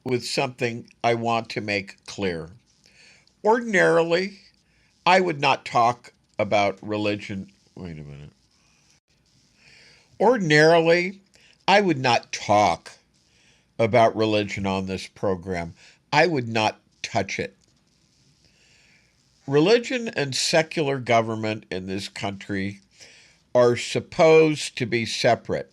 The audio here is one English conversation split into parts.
with something I want to make clear. Ordinarily, I would not talk about religion. Wait a minute. Ordinarily, I would not talk about religion on this program. I would not touch it. Religion and secular government in this country are supposed to be separate.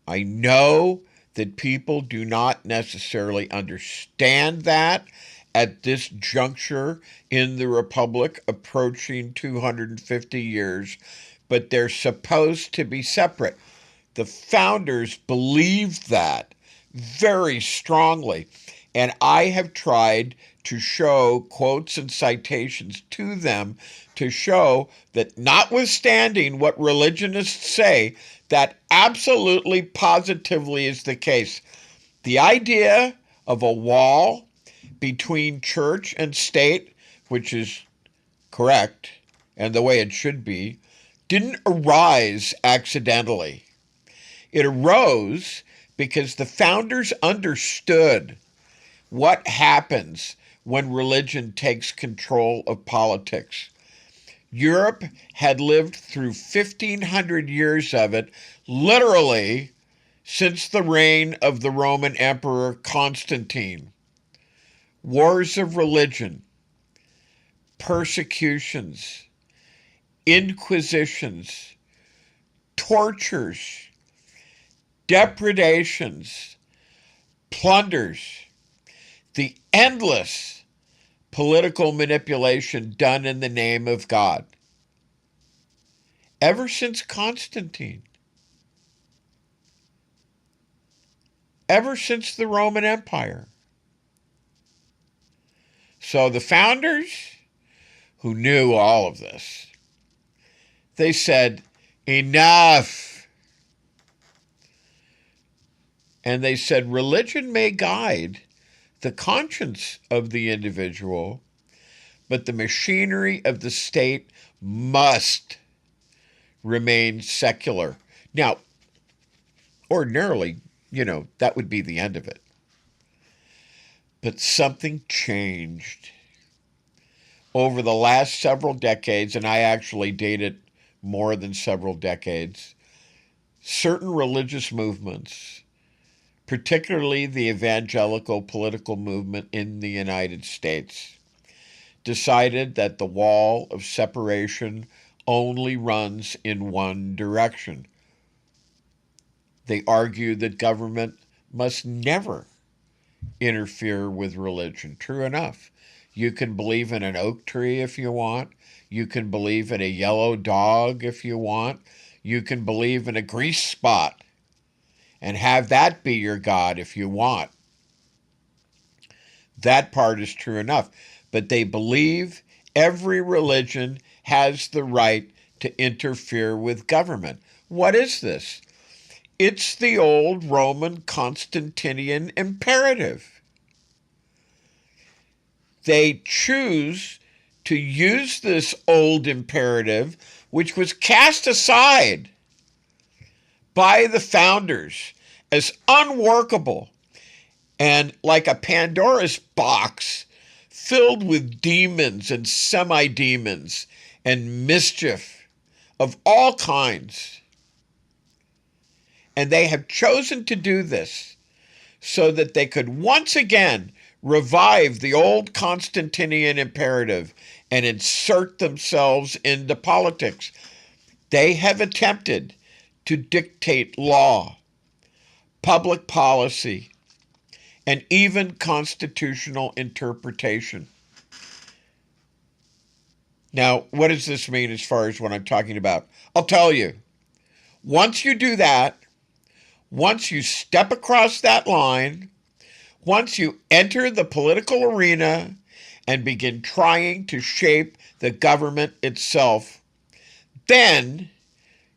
I know that people do not necessarily understand that at this juncture in the Republic approaching 250 years, but they're supposed to be separate. The founders believed that very strongly, and I have tried to show quotes and citations to them to show that, notwithstanding what religionists say, that absolutely positively is the case. The idea of a wall between church and state, which is correct and the way it should be, didn't arise accidentally. It arose because the founders understood what happens when religion takes control of politics. Europe had lived through 1,500 years of it, literally since the reign of the Roman Emperor Constantine. Wars of religion, persecutions, inquisitions, tortures, depredations, plunders, the endless political manipulation done in the name of God. Ever since Constantine, ever since the Roman Empire. So the founders, who knew all of this, they said, enough. And they said, religion may guide the conscience of the individual, but the machinery of the state must remain secular. Now, ordinarily, that would be the end of it. But something changed over the last several decades, and I actually date it more than several decades. Certain religious movements, particularly the evangelical political movement in the United States, decided that the wall of separation only runs in one direction. They argued that government must never interfere with religion. True enough. You can believe in an oak tree if you want. You can believe in a yellow dog if you want. You can believe in a grease spot and have that be your God if you want. That part is true enough. But they believe every religion has the right to interfere with government. What is this? It's the old Roman Constantinian imperative. They choose to use this old imperative, which was cast aside by the founders as unworkable and like a Pandora's box filled with demons and semi-demons and mischief of all kinds. And they have chosen to do this so that they could once again revive the old Constantinian imperative and insert themselves into politics. They have attempted to dictate law, public policy, and even constitutional interpretation. Now, what does this mean as far as what I'm talking about? I'll tell you. Once you do that, once you step across that line, once you enter the political arena and begin trying to shape the government itself, then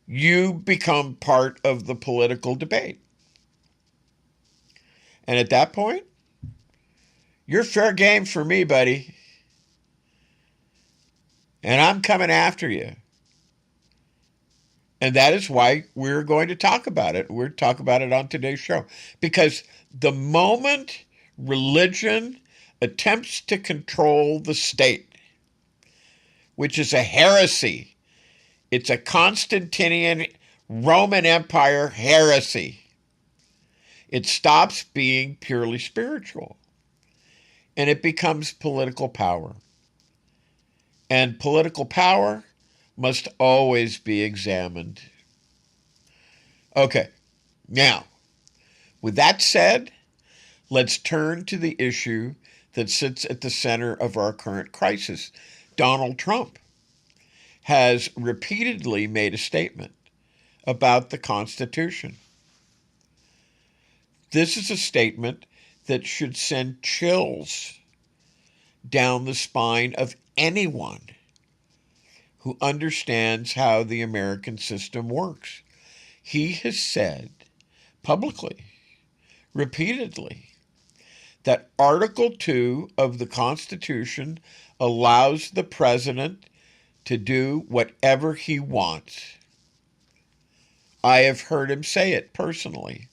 you become part of the political debate. And at that point, you're fair game for me, buddy. And I'm coming after you. And that is why we're going to talk about it. We're talk about it on today's show. Because the moment Religion attempts to control the state, which is a heresy. It's a Constantinian Roman Empire heresy. It stops being purely spiritual, and it becomes political power. And political power must always be examined. Okay, now, with that said, let's turn to the issue that sits at the center of our current crisis. Donald Trump has repeatedly made a statement about the Constitution. This is a statement that should send chills down the spine of anyone who understands how the American system works. He has said publicly, repeatedly, that Article 2 of the Constitution allows the president to do whatever he wants. I have heard him say it personally.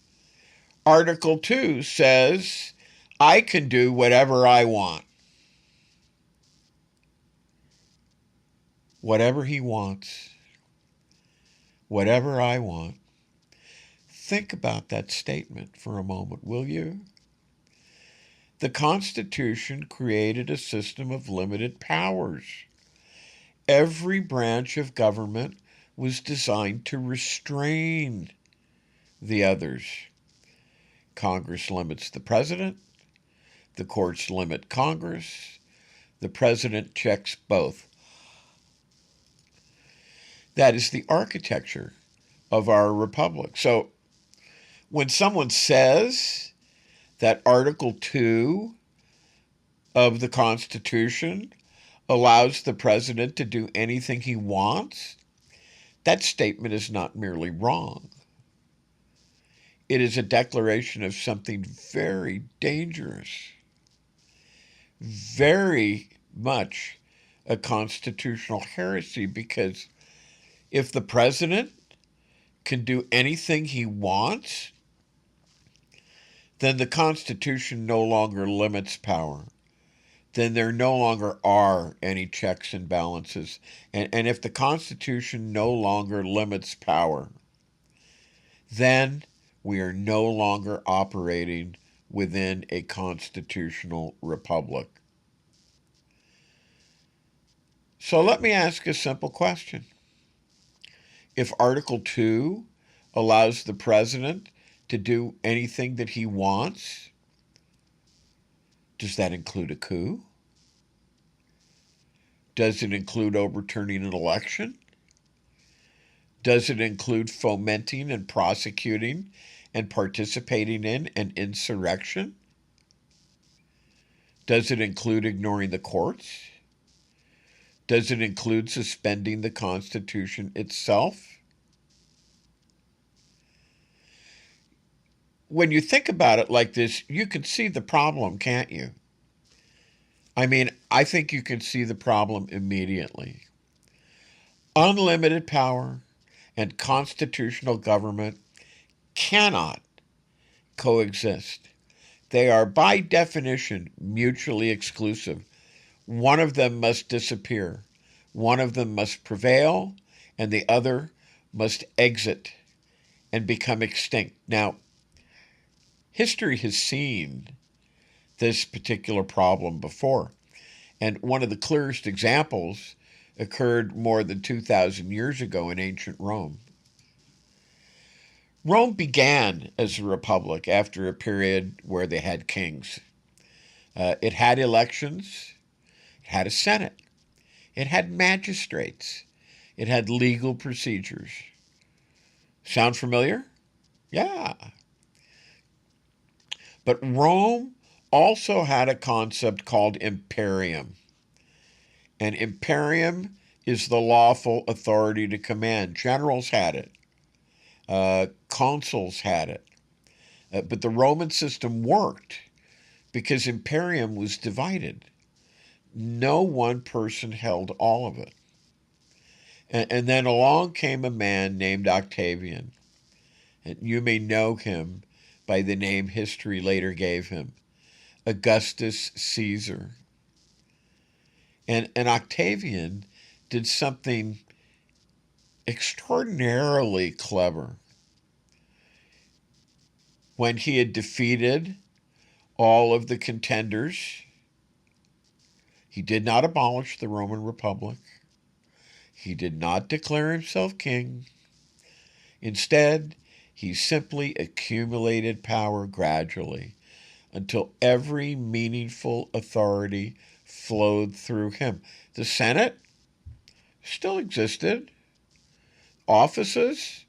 Article 2 says, I can do whatever I want. Whatever he wants. Whatever I want. Think about that statement for a moment, will you? The Constitution created a system of limited powers. Every branch of government was designed to restrain the others. Congress limits the president. The courts limit Congress. The president checks both. That is the architecture of our republic. So when someone says that Article 2 of the Constitution allows the president to do anything he wants, that statement is not merely wrong. It is a declaration of something very dangerous, very much a constitutional heresy, because if the president can do anything he wants, then the Constitution no longer limits power. Then there no longer are any checks and balances. And if the Constitution no longer limits power, then we are no longer operating within a constitutional republic. So let me ask a simple question. If Article 2 allows the president to do anything that he wants, does that include a coup? Does it include overturning an election? Does it include fomenting and prosecuting and participating in an insurrection? Does it include ignoring the courts? Does it include suspending the Constitution itself? When you think about it like this, you can see the problem, can't you? I mean, I think you can see the problem immediately. Unlimited power and constitutional government cannot coexist. They are, by definition, mutually exclusive. One of them must disappear. One of them must prevail, and the other must exit and become extinct. Now, history has seen this particular problem before, and one of the clearest examples occurred more than 2,000 years ago in ancient Rome. Rome began as a republic after a period where they had kings. It had elections. It had a senate. It had magistrates. It had legal procedures. Sound familiar? Yeah. But Rome also had a concept called imperium. And imperium is the lawful authority to command. Generals had it. Consuls had it. But the Roman system worked because imperium was divided. No one person held all of it. And then along came a man named Octavian. And you may know him by the name history later gave him. Augustus Caesar. And Octavian did something extraordinarily clever. When he had defeated all of the contenders, he did not abolish the Roman Republic. He did not declare himself king. Instead, he simply accumulated power gradually until every meaningful authority flowed through him. The Senate still existed. Offices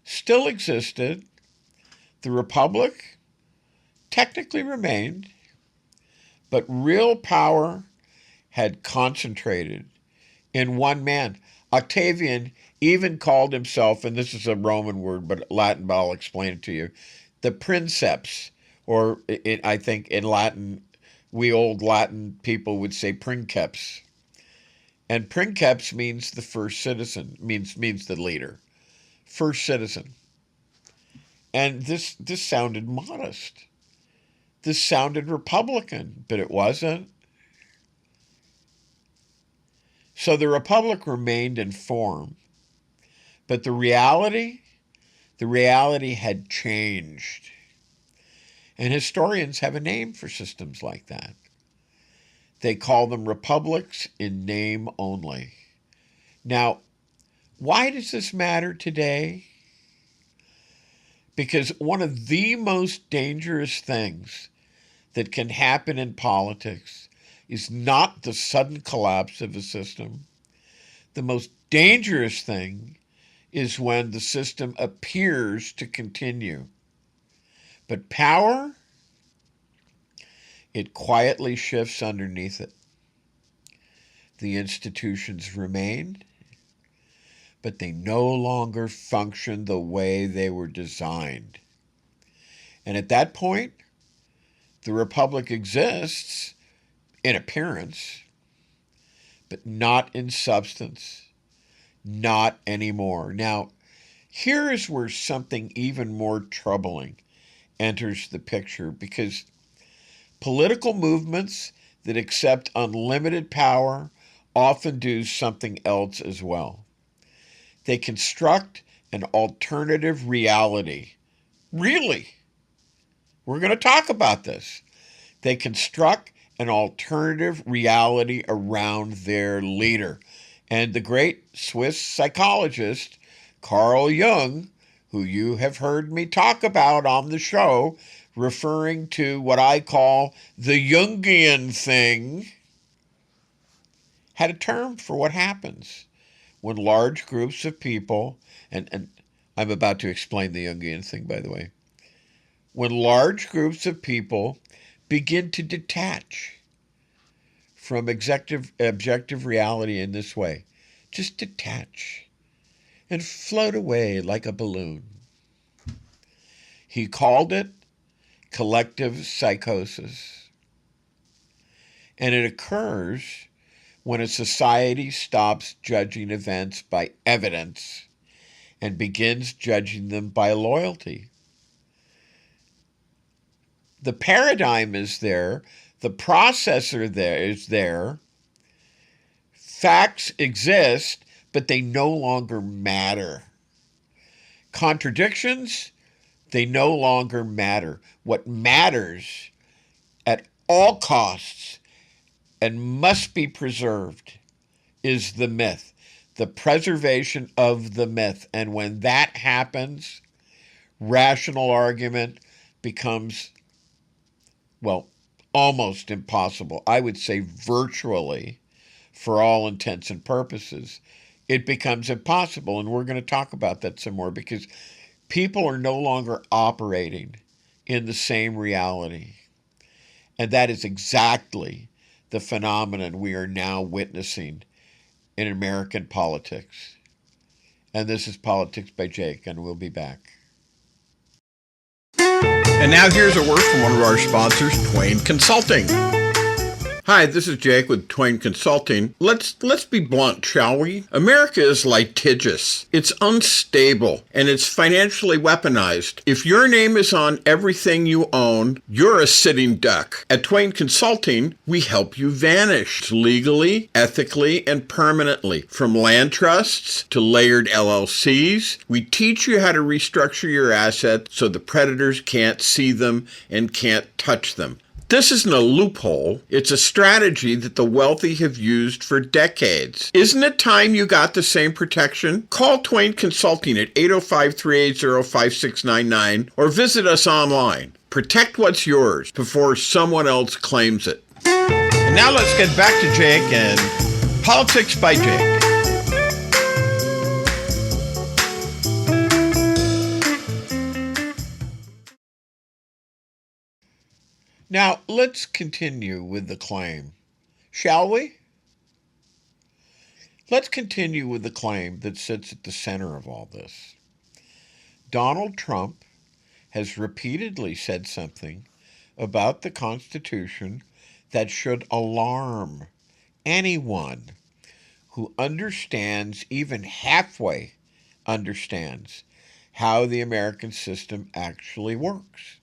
still existed. The Republic technically remained, but real power had concentrated in one man. Octavian even called himself, and this is a Roman word, but Latin, but I'll explain it to you, the princeps, or I think in Latin, we old Latin people would say princeps. And princeps means the first citizen, means the leader, first citizen. And this sounded modest. This sounded Republican, but it wasn't. So the Republic remained in form, but the reality had changed. And historians have a name for systems like that. They call them republics in name only. Now, why does this matter today? Because one of the most dangerous things that can happen in politics is not the sudden collapse of a system. The most dangerous thing is when the system appears to continue. But power, it quietly shifts underneath it. The institutions remain, but they no longer function the way they were designed. And at that point, the Republic exists in appearance, but not in substance, not anymore. Now, here is where something even more troubling enters the picture, because political movements that accept unlimited power often do something else as well. They construct an alternative reality. Really? We're going to talk about this. They construct an alternative reality around their leader. And the great Swiss psychologist, Carl Jung, who you have heard me talk about on the show, referring to what I call the Jungian thing, had a term for what happens when large groups of people, and I'm about to explain the Jungian thing, by the way, when large groups of people begin to detach from objective reality in this way, just detach and float away like a balloon. He called it collective psychosis. And it occurs when a society stops judging events by evidence and begins judging them by loyalty. The paradigm is there, the processor there is there, facts exist, but they no longer matter. Contradictions, they no longer matter. What matters at all costs and must be preserved is the myth, the preservation of the myth. And when that happens, rational argument becomes, well, almost impossible. I would say virtually, for all intents and purposes, it becomes impossible. And we're going to talk about that some more, because people are no longer operating in the same reality. And that is exactly the phenomenon we are now witnessing in American politics. And this is Politics by Jake, and we'll be back. And now here's a word from one of our sponsors, Twain Consulting. Hi, this is Jake with Twain Consulting. Let's be blunt, shall we? America is litigious. It's unstable and it's financially weaponized. If your name is on everything you own, you're a sitting duck. At Twain Consulting, we help you vanish legally, ethically, and permanently. From land trusts to layered LLCs, we teach you how to restructure your assets so the predators can't see them and can't touch them. This isn't a loophole. It's a strategy that the wealthy have used for decades. Isn't it time you got the same protection? Call Twain Consulting at 805-380-5699 or visit us online. Protect what's yours before someone else claims it. And now let's get back to Jake and Politics by Jake. Now, let's continue with the claim, shall we? Let's continue with the claim that sits at the center of all this. Donald Trump has repeatedly said something about the Constitution that should alarm anyone who understands, even halfway understands, how the American system actually works.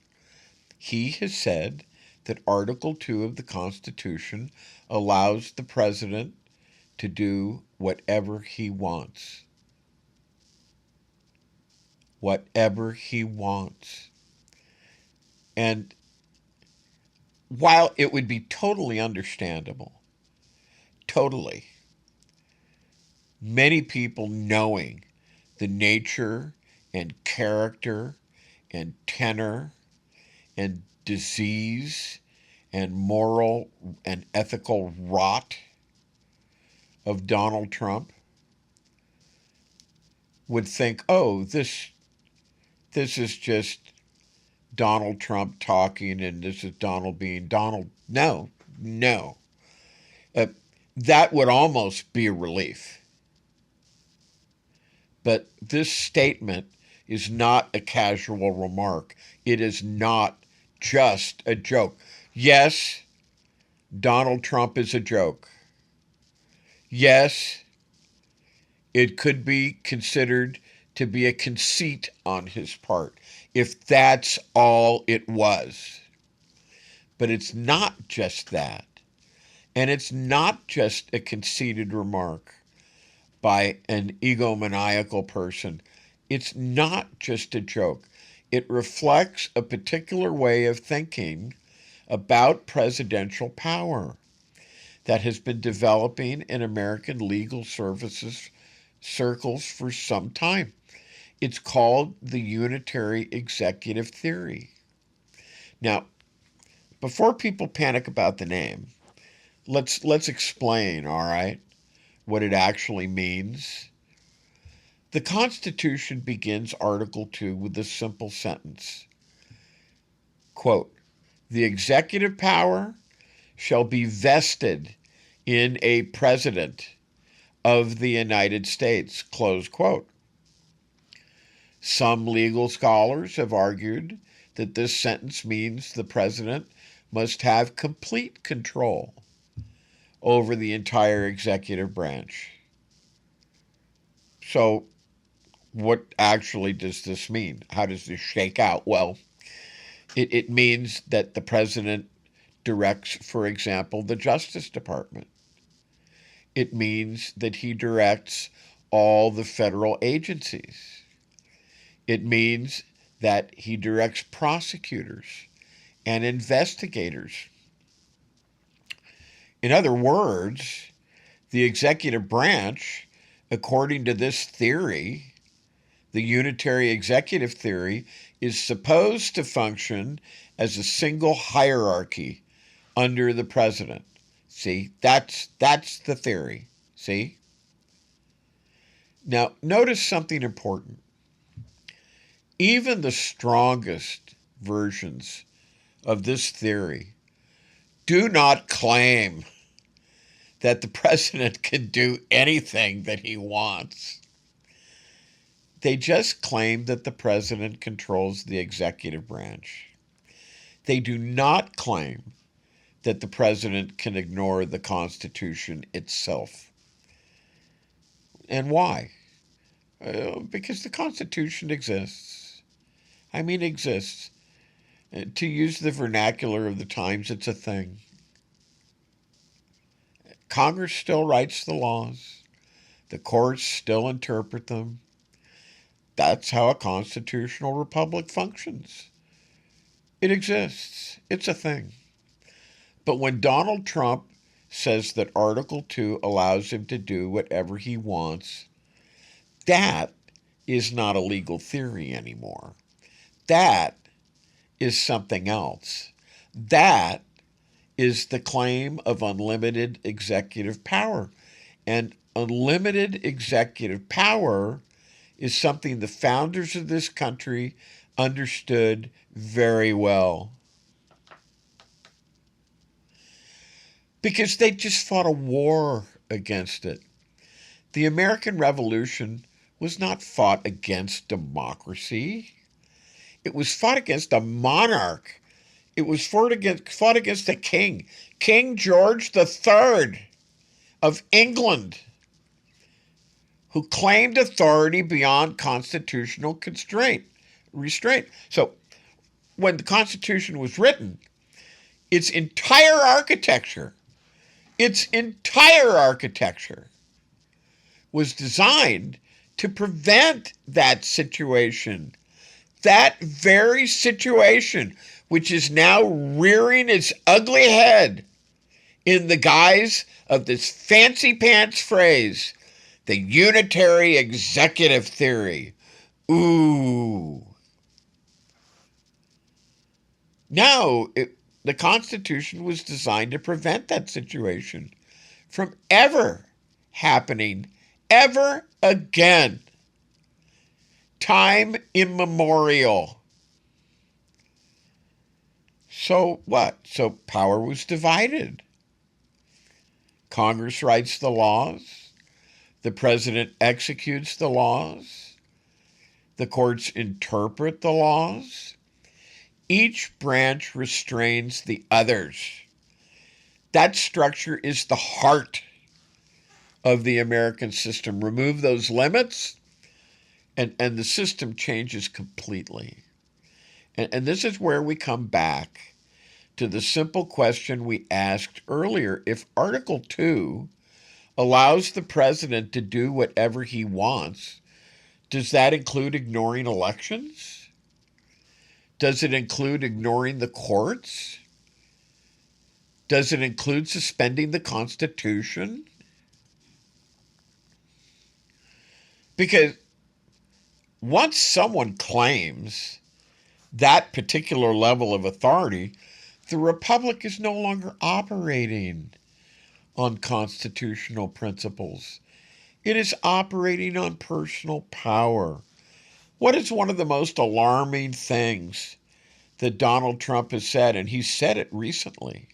He has said that Article 2 of the Constitution allows the president to do whatever he wants. Whatever he wants. And while it would be totally understandable, totally, many people knowing the nature and character and tenor and disease and moral and ethical rot of Donald Trump would think, oh, this is just Donald Trump talking and this is Donald being Donald. No. That would almost be a relief. But this statement is not a casual remark. It is not just a joke. Yes, Donald Trump is a joke. Yes, it could be considered to be a conceit on his part, if that's all it was. But it's not just that. And it's not just a conceited remark by an egomaniacal person. It's not just a joke. It reflects a particular way of thinking about presidential power that has been developing in American legal services circles for some time. It's called the Unitary executive theory. Now, before people panic about the name, let's explain, all right, what it actually means. The Constitution begins Article 2 with this simple sentence. Quote, the executive power shall be vested in a president of the United States, close quote. Some legal scholars have argued that this sentence means the president must have complete control over the entire executive branch. So, what actually does this mean? How does this shake out? Well, it means that the president directs, for example, the Justice Department. It means that he directs all the federal agencies. It means that he directs prosecutors and investigators. In other words, the executive branch, according to this theory, the unitary executive theory, is supposed to function as a single hierarchy under the president. See, that's the theory. See? Now, notice something important. Even the strongest versions of this theory do not claim that the president can do anything that he wants. They just claim that the president controls the executive branch. They do not claim that the president can ignore the Constitution itself. And why? Because the Constitution exists. I mean, exists. To use the vernacular of the times, it's a thing. Congress still writes the laws. The courts still interpret them. That's how a constitutional republic functions. It exists. It's a thing. But when Donald Trump says that Article 2 allows him to do whatever he wants, that is not a legal theory anymore. That is something else. That is the claim of unlimited executive power. And unlimited executive power is something the founders of this country understood very well. Because they just fought a war against it. The American Revolution was not fought against democracy. It was fought against a monarch. It was fought against a king, King George III of England, who claimed authority beyond constitutional restraint. So when the Constitution was written, its entire architecture was designed to prevent that situation. That very situation, which is now rearing its ugly head in the guise of this fancy pants phrase, the Unitary executive theory. Ooh. No, the Constitution was designed to prevent that situation from ever happening ever again. Time immemorial. So what? So power was divided. Congress writes the laws. The president executes the laws. The courts interpret the laws. Each branch restrains the others. That structure is the heart of the American system. Remove those limits, and the system changes completely. And this is where we come back to the simple question we asked earlier. If Article 2 allows the president to do whatever he wants, does that include ignoring elections? Does it include ignoring the courts? Does it include suspending the Constitution? Because once someone claims that particular level of authority, the republic is no longer operating on constitutional principles. It is operating on personal power. What is one of the most alarming things that Donald Trump has said, and he said it recently?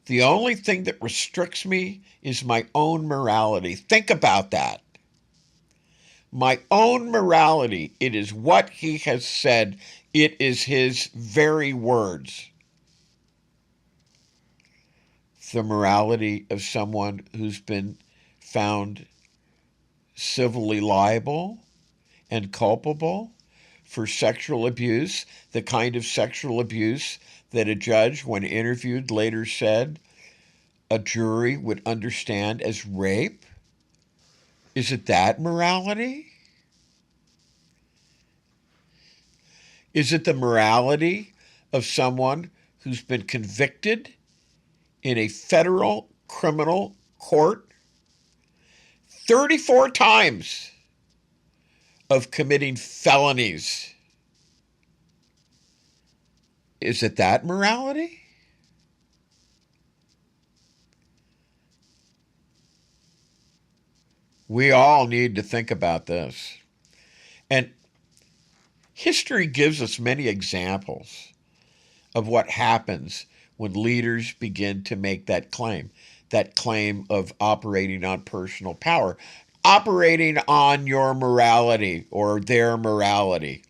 The only thing that restricts me is my own morality. Think about that. My own morality. It is what he has said. It is his very words. The morality of someone who's been found civilly liable and culpable for sexual abuse, the kind of sexual abuse that a judge, when interviewed, later said a jury would understand as rape? Is it that morality? Is it the morality of someone who's been convicted in a federal criminal court 34 times of committing felonies? Is it that morality? We all need to think about this. And history gives us many examples of what happens when leaders begin to make that claim of operating on personal power, operating on your morality or their morality,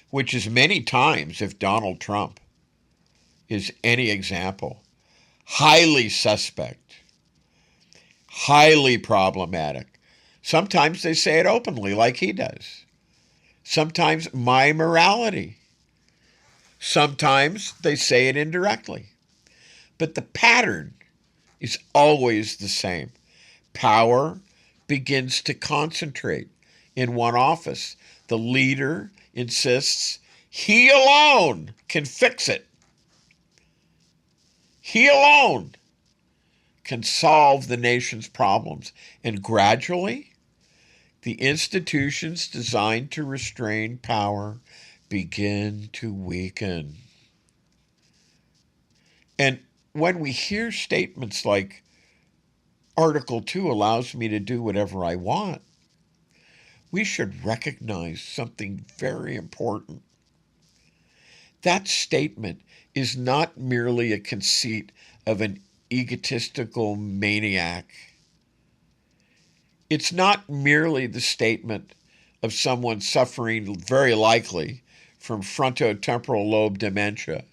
which is many times, if Donald Trump is any example. Highly suspect, highly problematic. Sometimes they say it openly, like he does. Sometimes my morality. Sometimes they say it indirectly. But the pattern is always the same. Power begins to concentrate in one office. The leader insists he alone can fix it. He alone can solve the nation's problems. And gradually, the institutions designed to restrain power begin to weaken. And when we hear statements like, Article 2 allows me to do whatever I want, we should recognize something very important. That statement is not merely a conceit of an egotistical maniac. It's not merely the statement of someone suffering, very likely, from frontotemporal lobe dementia.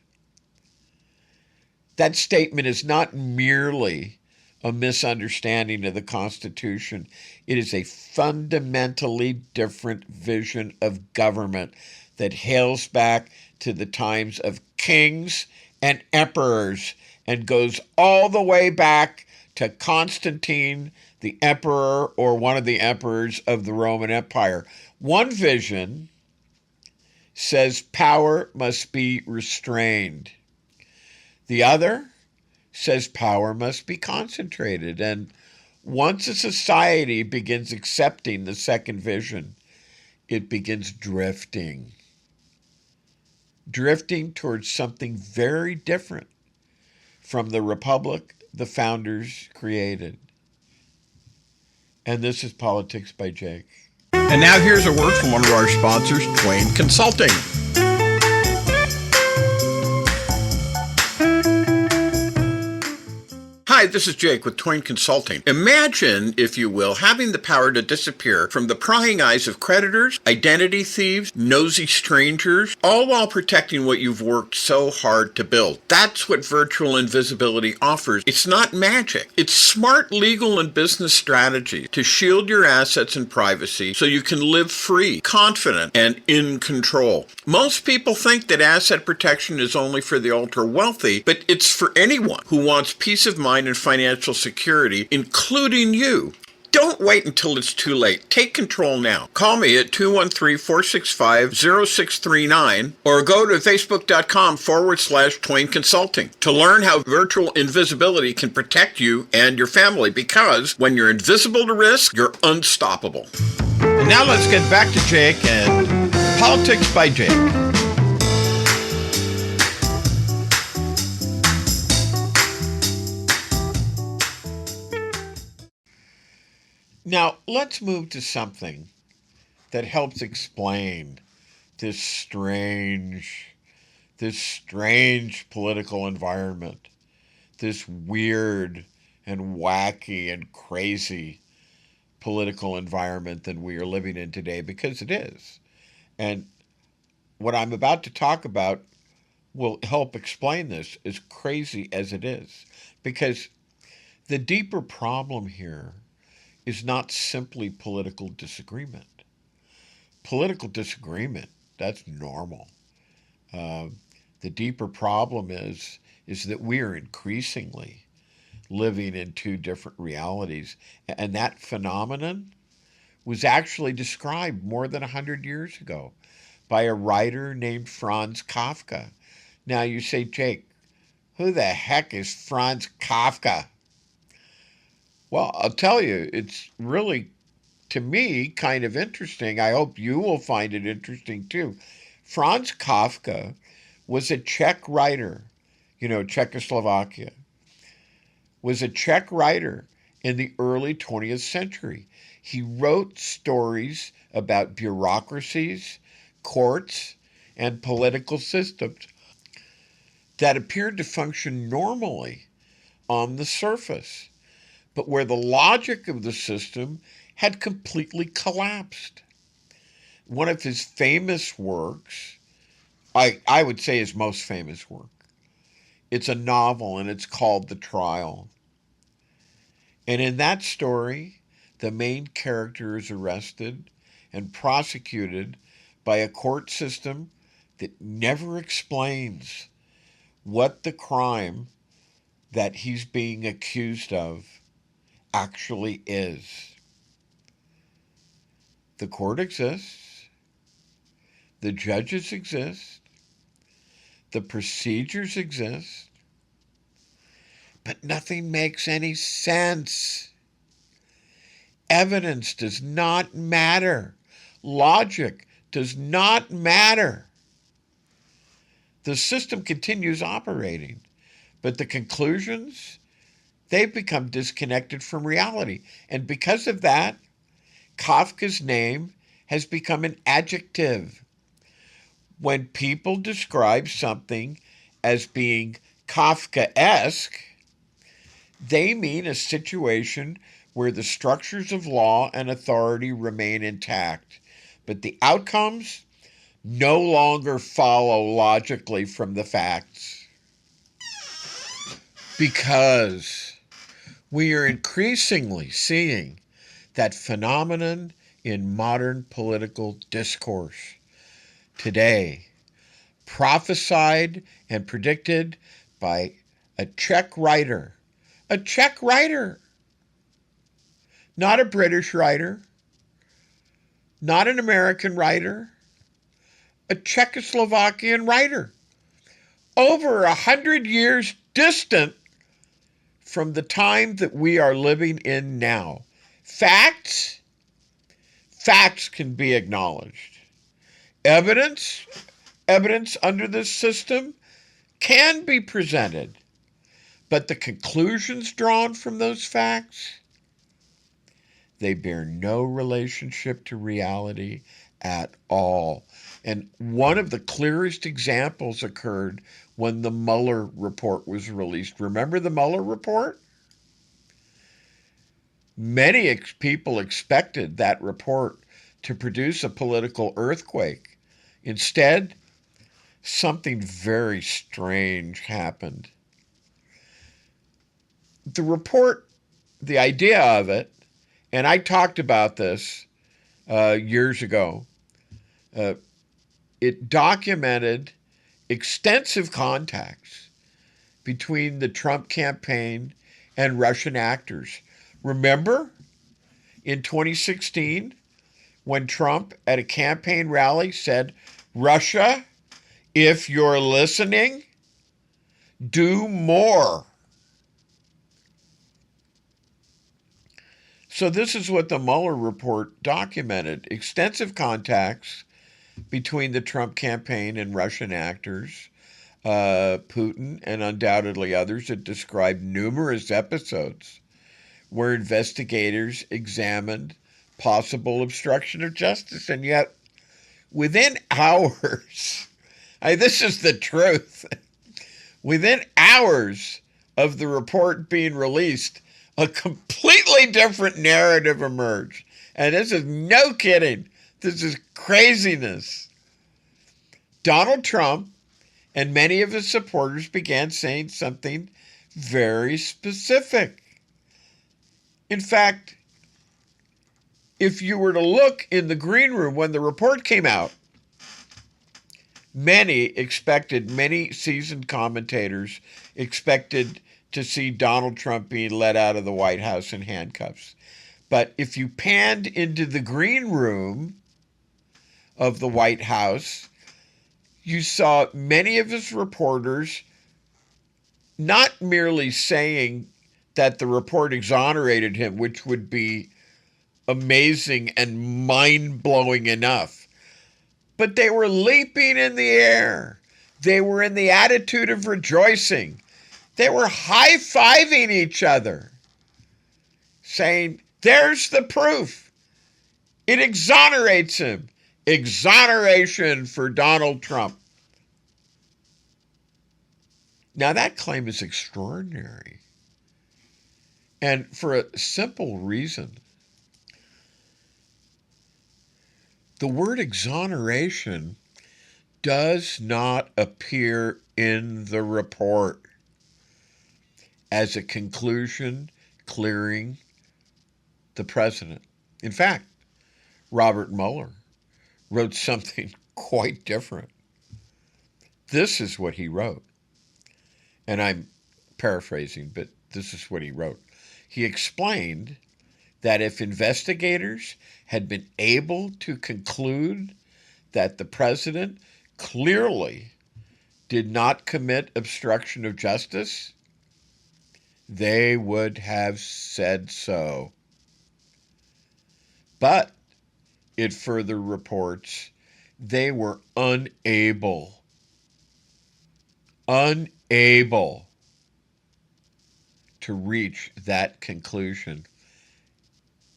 That statement is not merely a misunderstanding of the Constitution. It is a fundamentally different vision of government that hails back to the times of kings and emperors and goes all the way back to Constantine, the emperor or one of the emperors of the Roman Empire. One vision says power must be restrained. The other says power must be concentrated. And once a society begins accepting the second vision, it begins drifting towards something very different from the republic the founders created. And this is Politics by Jake. And now here's a word from one of our sponsors, Twain Consulting. Hi, this is Jake with Twain Consulting. Imagine, if you will, having the power to disappear from the prying eyes of creditors, identity thieves, nosy strangers, all while protecting what you've worked so hard to build. That's what virtual invisibility offers. It's not magic. It's smart legal and business strategy to shield your assets and privacy so you can live free, confident, and in control. Most people think that asset protection is only for the ultra-wealthy, but it's for anyone who wants peace of mind and financial security, including you. Don't wait until it's too late. Take control now. Call me at 213-465-0639 or go to facebook.com/Twain Consulting to learn how virtual invisibility can protect you and your family, because when you're invisible to risk, you're unstoppable. And now let's get back to Jake and Politics by Jake. Now, let's move to something that helps explain this strange political environment, this weird and wacky and crazy political environment that we are living in today, because it is. And what I'm about to talk about will help explain this, as crazy as it is. Because the deeper problem here is not simply political disagreement. Political disagreement, that's normal. The deeper problem is that we are increasingly living in two different realities. And that phenomenon was actually described more than 100 years ago by a writer named Franz Kafka. Now you say, Jake, who the heck is Franz Kafka? Well, I'll tell you, it's really, to me, kind of interesting. I hope you will find it interesting too. Franz Kafka was a Czech writer, Czechoslovakia, was a Czech writer in the early 20th century. He wrote stories about bureaucracies, courts, and political systems that appeared to function normally on the surface, but where the logic of the system had completely collapsed. One of his famous works, I would say his most famous work, It's a novel, and it's called The Trial. And in that story, the main character is arrested and prosecuted by a court system that never explains what the crime that he's being accused of actually is. The court exists, the judges exist, the procedures exist, but nothing makes any sense. Evidence does not matter. Logic does not matter. The system continues operating, but the conclusions, they've become disconnected from reality. And because of that, Kafka's name has become an adjective. When people describe something as being Kafkaesque, they mean a situation where the structures of law and authority remain intact, but the outcomes no longer follow logically from the facts. Because we are increasingly seeing that phenomenon in modern political discourse. Today, prophesied and predicted by a Czech writer, not a British writer, not an American writer, a Czechoslovakian writer, over 100 years distant from the time that we are living in now. Facts can be acknowledged. Evidence under this system can be presented, but the conclusions drawn from those facts, they bear no relationship to reality at all. And one of the clearest examples occurred when the Mueller report was released. Remember the Mueller report? Many people expected that report to produce a political earthquake. Instead, something very strange happened. The report, the idea of it, and I talked about this years ago, it documented extensive contacts between the Trump campaign and Russian actors. Remember in 2016 when Trump at a campaign rally said, "Russia, if you're listening, do more." So this is what the Mueller report documented: extensive contacts between the Trump campaign and Russian actors, Putin, and undoubtedly others. It described numerous episodes where investigators examined possible obstruction of justice. And yet, within hours, this is the truth, within hours of the report being released, a completely different narrative emerged. And this is no kidding. This is craziness. Donald Trump and many of his supporters began saying something very specific. In fact, if you were to look in the green room when the report came out, many seasoned commentators expected to see Donald Trump being let out of the White House in handcuffs. But if you panned into the green room of the White House, you saw many of his reporters not merely saying that the report exonerated him, which would be amazing and mind-blowing enough, but they were leaping in the air. They were in the attitude of rejoicing. They were high-fiving each other, saying, "There's the proof. It exonerates him. Exoneration for Donald Trump." Now, that claim is extraordinary, and for a simple reason. The word exoneration does not appear in the report. as a conclusion clearing the president. In fact, Robert Mueller wrote something quite different. This is what he wrote, and I'm paraphrasing, but this is what he wrote. He explained that if investigators had been able to conclude that the president clearly did not commit obstruction of justice, they would have said so. But it further reports they were unable to reach that conclusion.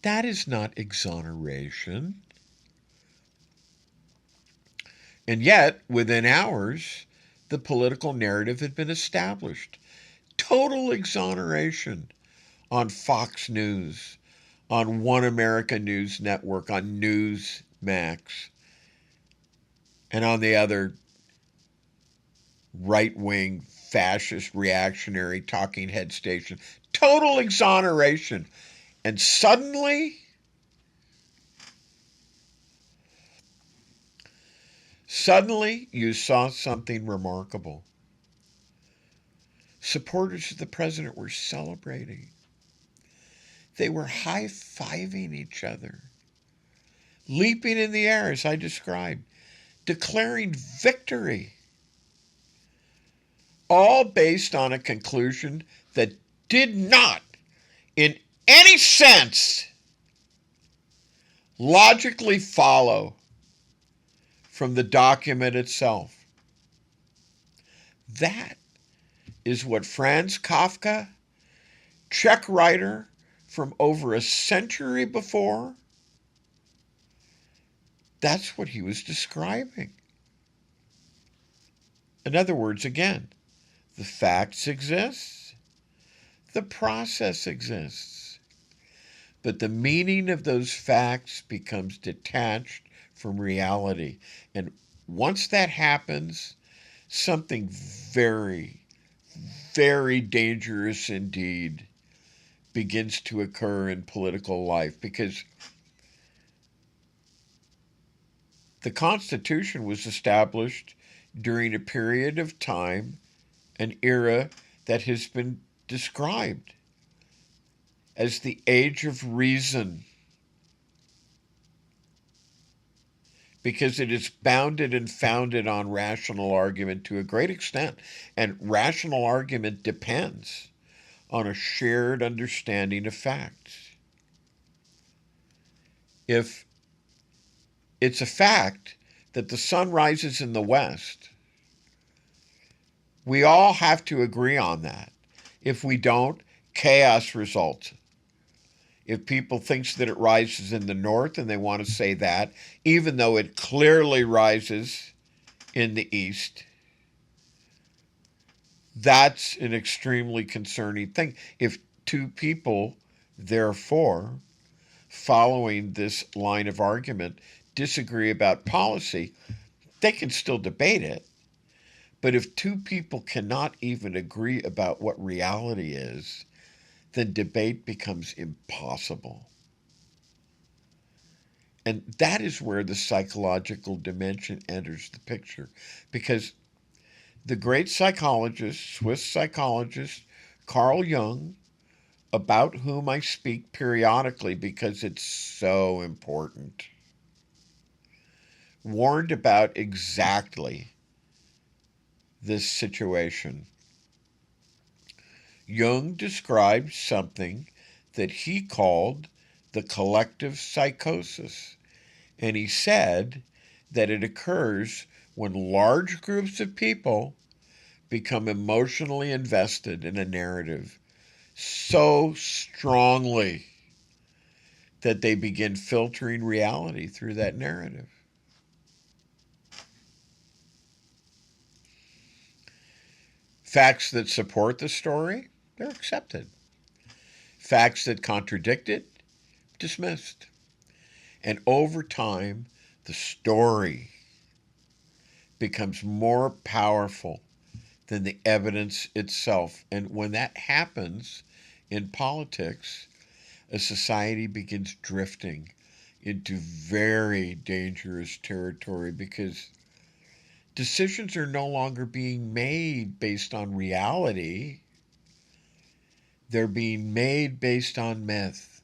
That is not exoneration. And yet, within hours, the political narrative had been established. Total exoneration on Fox News, on One America News Network, on Newsmax, and on the other right-wing, fascist, reactionary talking head station. Total exoneration. And suddenly you saw something remarkable. Supporters of the president were celebrating. They were high-fiving each other, leaping in the air, as I described, declaring victory, all based on a conclusion that did not, in any sense, logically follow from the document itself. That is what Franz Kafka, Czech writer from over a century before, that's what he was describing. In other words, again, the facts exist, the process exists, but the meaning of those facts becomes detached from reality. And once that happens, something very, very dangerous indeed begins to occur in political life, because the Constitution was established during a period of time, an era that has been described as the age of reason, because it is bounded and founded on rational argument to a great extent. And rational argument depends on a shared understanding of facts. If it's a fact that the sun rises in the west, we all have to agree on that. If we don't, chaos results. If people think that it rises in the north and they want to say that, even though it clearly rises in the east, that's an extremely concerning thing. If two people, therefore, following this line of argument, disagree about policy, they can still debate it. But if two people cannot even agree about what reality is, then debate becomes impossible. And that is where the psychological dimension enters the picture. Because the great psychologist, Swiss psychologist, Carl Jung, about whom I speak periodically because it's so important, warned about exactly this situation. Jung described something that he called the collective psychosis, and he said that it occurs when large groups of people become emotionally invested in a narrative so strongly that they begin filtering reality through that narrative. Facts that support the story, they're accepted. Facts that contradict it, dismissed. And over time, the story becomes more powerful than the evidence itself. And when that happens in politics, a society begins drifting into very dangerous territory because decisions are no longer being made based on reality. They're being made based on myth.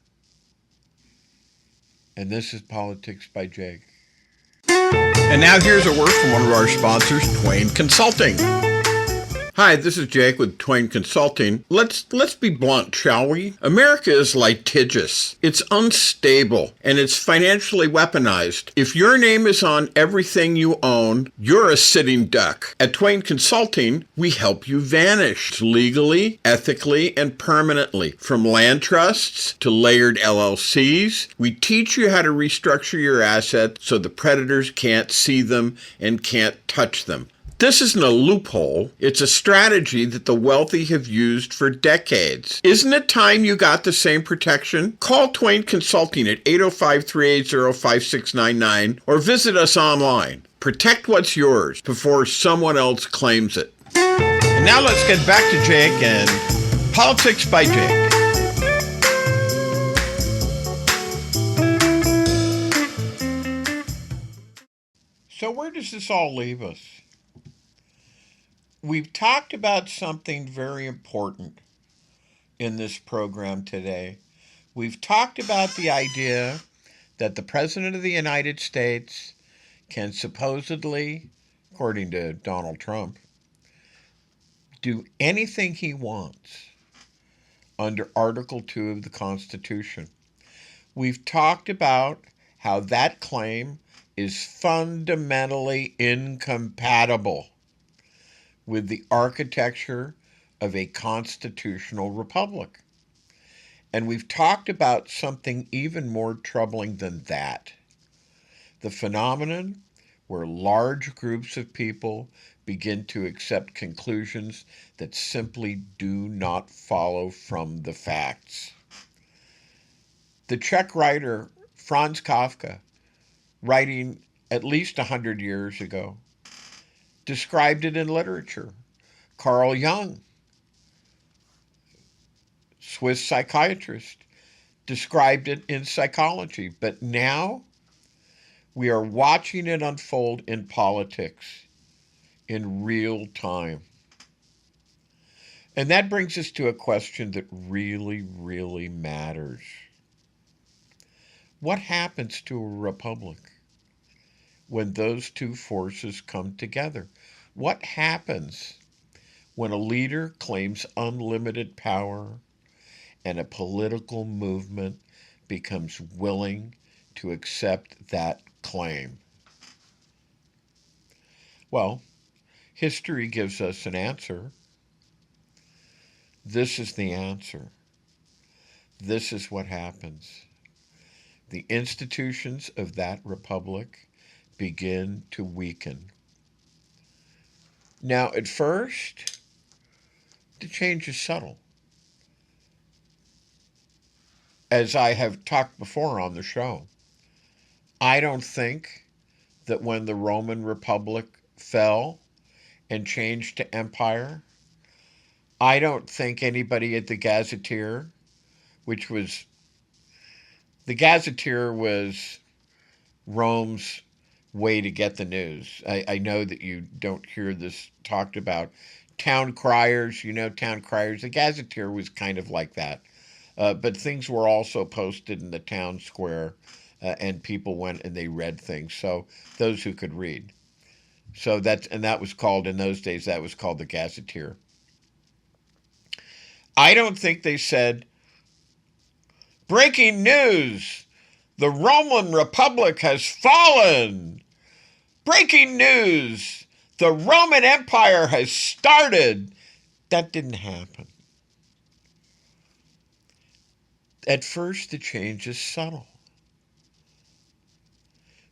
And this is Politics by Jake. And now here's a word from one of our sponsors, Twain Consulting. Hi, this is Jake with Twain Consulting. Let's be blunt, shall we? America is litigious. It's unstable, and it's financially weaponized. If your name is on everything you own, you're a sitting duck. At Twain Consulting, we help you vanish legally, ethically, and permanently. From land trusts to layered LLCs, we teach you how to restructure your assets so the predators can't see them and can't touch them. This isn't a loophole. It's a strategy that the wealthy have used for decades. Isn't it time you got the same protection? Call Twain Consulting at 805-380-5699 or visit us online. Protect what's yours before someone else claims it. And now let's get back to Jake and Politics by Jake. So where does this all leave us? We've talked about something very important in this program today. We've talked about the idea that the President of the United States can supposedly, according to Donald Trump, do anything he wants under Article 2 of the Constitution. We've talked about how that claim is fundamentally incompatible with the architecture of a constitutional republic. And we've talked about something even more troubling than that. The phenomenon where large groups of people begin to accept conclusions that simply do not follow from the facts. The Czech writer Franz Kafka, writing at least 100 years ago, described it in literature. Carl Jung, Swiss psychiatrist, described it in psychology. But now we are watching it unfold in politics in real time. And that brings us to a question that really, really matters. What happens to a republic when those two forces come together? What happens when a leader claims unlimited power and a political movement becomes willing to accept that claim? Well, history gives us an answer. This is the answer. This is what happens. The institutions of that republic begin to weaken. Now, at first, the change is subtle. As I have talked before on the show, I don't think that when the Roman Republic fell and changed to empire, I don't think anybody at the Gazetteer, the Gazetteer was Rome's way to get the news. I know that you don't hear this talked about. Town criers, town criers. The Gazetteer was kind of like that. But things were also posted in the town square, and people went and they read things. So those who could read. So that was called, in those days, that was called the Gazetteer. I don't think they said, breaking news, the Roman Republic has fallen. Breaking news, the Roman Empire has started. That didn't happen. At first, the change is subtle.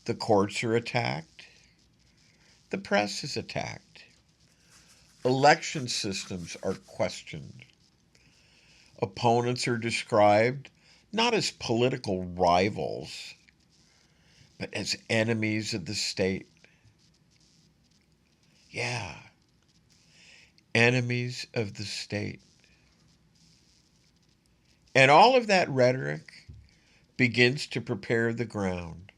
The courts are attacked. The press is attacked. Election systems are questioned. Opponents are described not as political rivals, but as enemies of the state. Yeah. enemies of the state. And all of that rhetoric begins to prepare the ground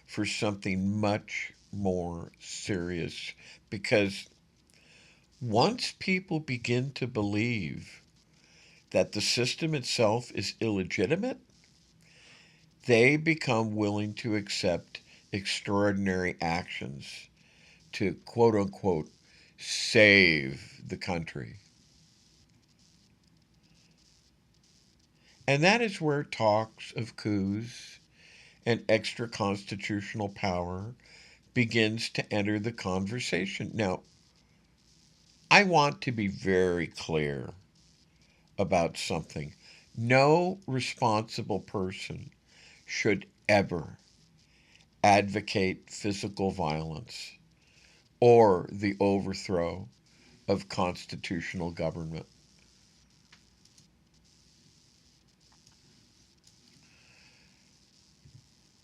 for something much more serious. Because once people begin to believe that the system itself is illegitimate, they become willing to accept extraordinary actions to quote unquote save the country. And that is where talks of coups and extra constitutional power begins to enter the conversation. Now, I want to be very clear about something. No responsible person should ever advocate physical violence or the overthrow of constitutional government.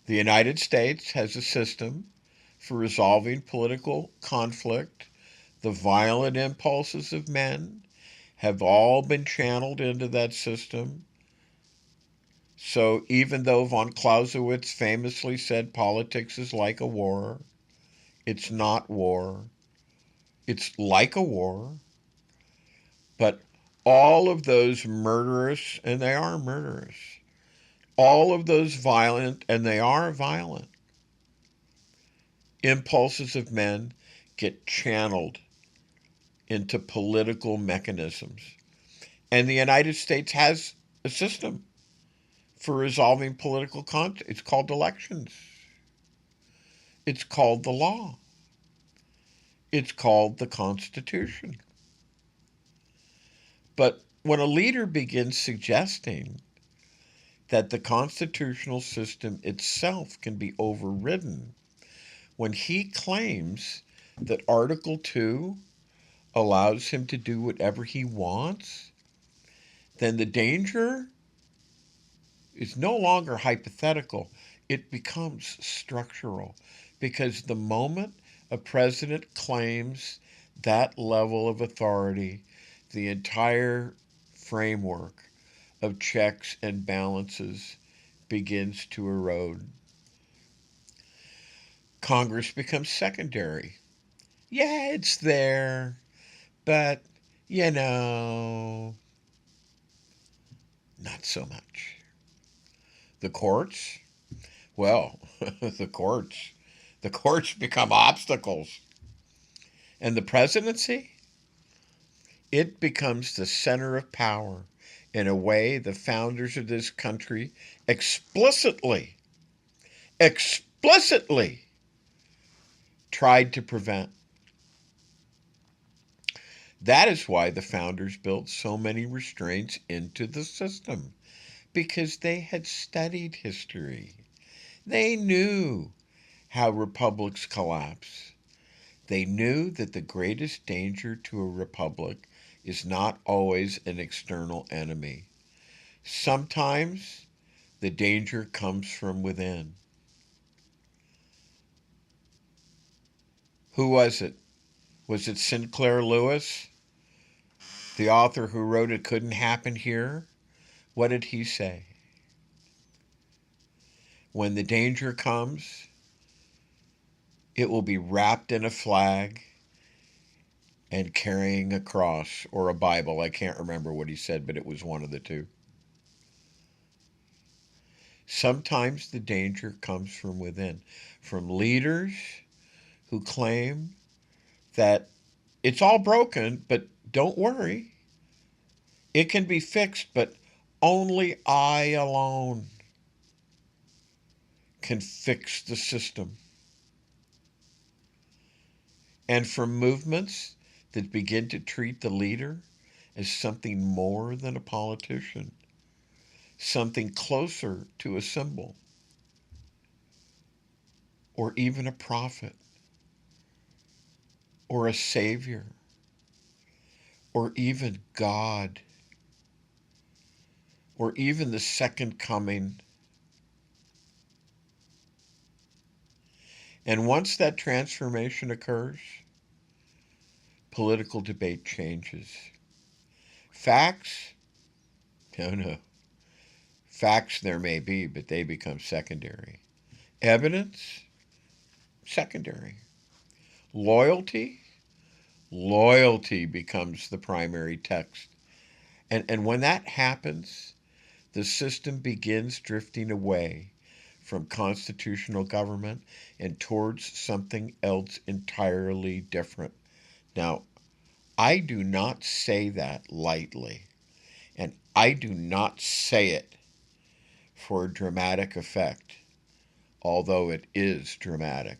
The United States has a system for resolving political conflict. The violent impulses of men have all been channeled into that system. So even though von Clausewitz famously said politics is like a war, it's not war. It's like a war, but all of those murderous, and they are murderous, all of those violent, and they are violent, impulses of men get channeled into political mechanisms. And the United States has a system for resolving political conflict. It's called elections. It's called the law. It's called the Constitution. But when a leader begins suggesting that the constitutional system itself can be overridden, when he claims that Article 2 allows him to do whatever he wants, then the danger is no longer hypothetical. It becomes structural. Because the moment a president claims that level of authority, the entire framework of checks and balances begins to erode. Congress becomes secondary. Yeah, it's there, but, you know, not so much. The courts, well, the courts, the courts become obstacles. And the presidency, it becomes the center of power in a way the founders of this country explicitly tried to prevent. That is why the founders built so many restraints into the system, because they had studied history. They knew how republics collapse. They knew that the greatest danger to a republic is not always an external enemy. Sometimes the danger comes from within. Who was it? Was it Sinclair Lewis, the author who wrote It Couldn't Happen Here? What did he say? When the danger comes, it will be wrapped in a flag and carrying a cross or a Bible. I can't remember what he said, but it was one of the two. Sometimes the danger comes from within, from leaders who claim that it's all broken, but don't worry, it can be fixed, but only I alone can fix the system. And from movements that begin to treat the leader as something more than a politician, something closer to a symbol, or even a prophet, or a savior, or even God, or even the second coming. And once that transformation occurs, political debate changes. Facts? No. Facts there may be, but they become secondary. Evidence? Secondary. Loyalty? Loyalty becomes the primary text. And when that happens, the system begins drifting away from constitutional government and towards something else entirely different. Now, I do not say that lightly, and I do not say it for dramatic effect, although it is dramatic.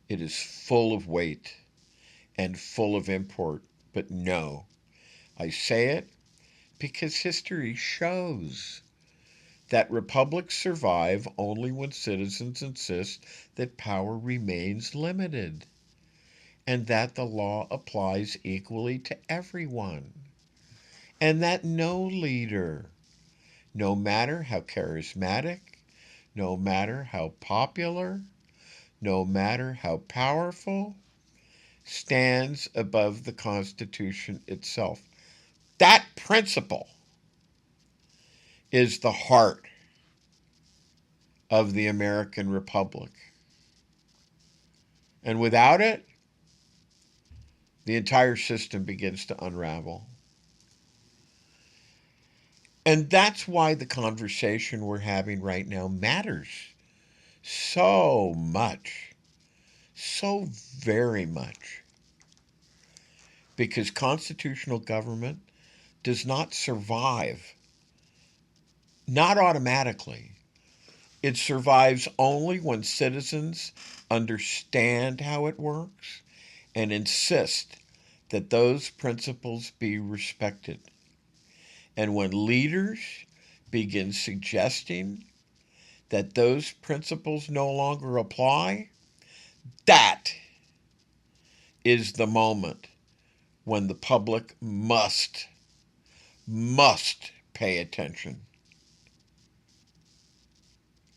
It is full of weight and full of import, but no, I say it because history shows that republics survive only when citizens insist that power remains limited and that the law applies equally to everyone, and that no leader, no matter how charismatic, no matter how popular, no matter how powerful, stands above the Constitution itself. That principle is the heart of the American Republic. And without it, the entire system begins to unravel. And that's why the conversation we're having right now matters so much, so very much. Because constitutional government does not survive, not automatically. It survives only when citizens understand how it works and insist that those principles be respected. And when leaders begin suggesting that those principles no longer apply, that is the moment when the public must pay attention.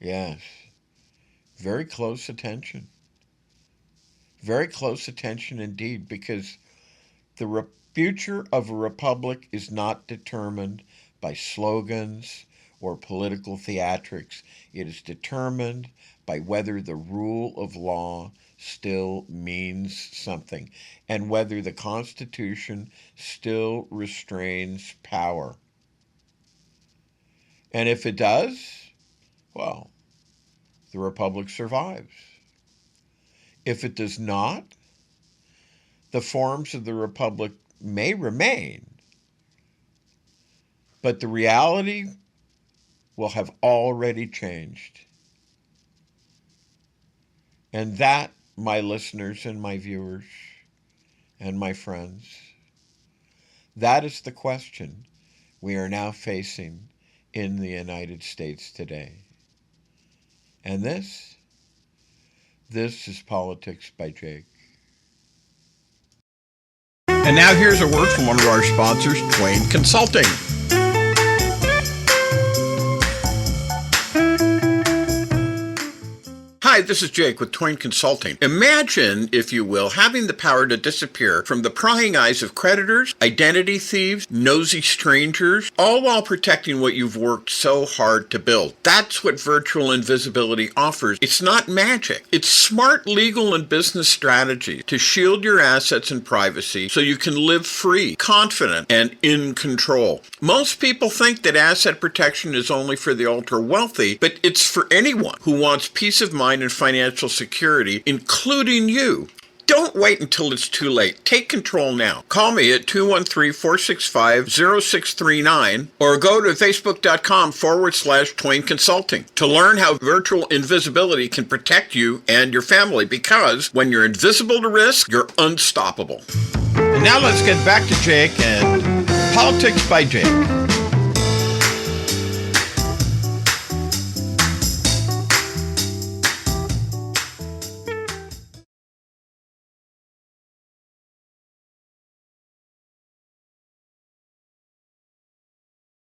Yes, very close attention. Very close attention indeed, because the future of a republic is not determined by slogans or political theatrics. It is determined by whether the rule of law still means something and whether the Constitution still restrains power. And if it does, well, the republic survives. If it does not, the forms of the republic may remain, but the reality will have already changed. And that, my listeners and my viewers and my friends, that is the question we are now facing in the United States today. And this is Politics by Jake. And now here's a word from one of our sponsors, Twain Consulting. Hi, this is Jake with Twain Consulting. Imagine, if you will, having the power to disappear from the prying eyes of creditors, identity thieves, nosy strangers, all while protecting what you've worked so hard to build. That's what virtual invisibility offers. It's not magic. It's smart legal and business strategy to shield your assets and privacy so you can live free, confident, and in control. Most people think that asset protection is only for the ultra-wealthy, but it's for anyone who wants peace of mind and financial security, including you. Don't wait until it's too late. Take control now. Call me at 213-465-0639 or go to facebook.com/Twain Consulting to learn how virtual invisibility can protect you and your family, because when you're invisible to risk, you're unstoppable. And now let's get back to Jake and Politics by Jake.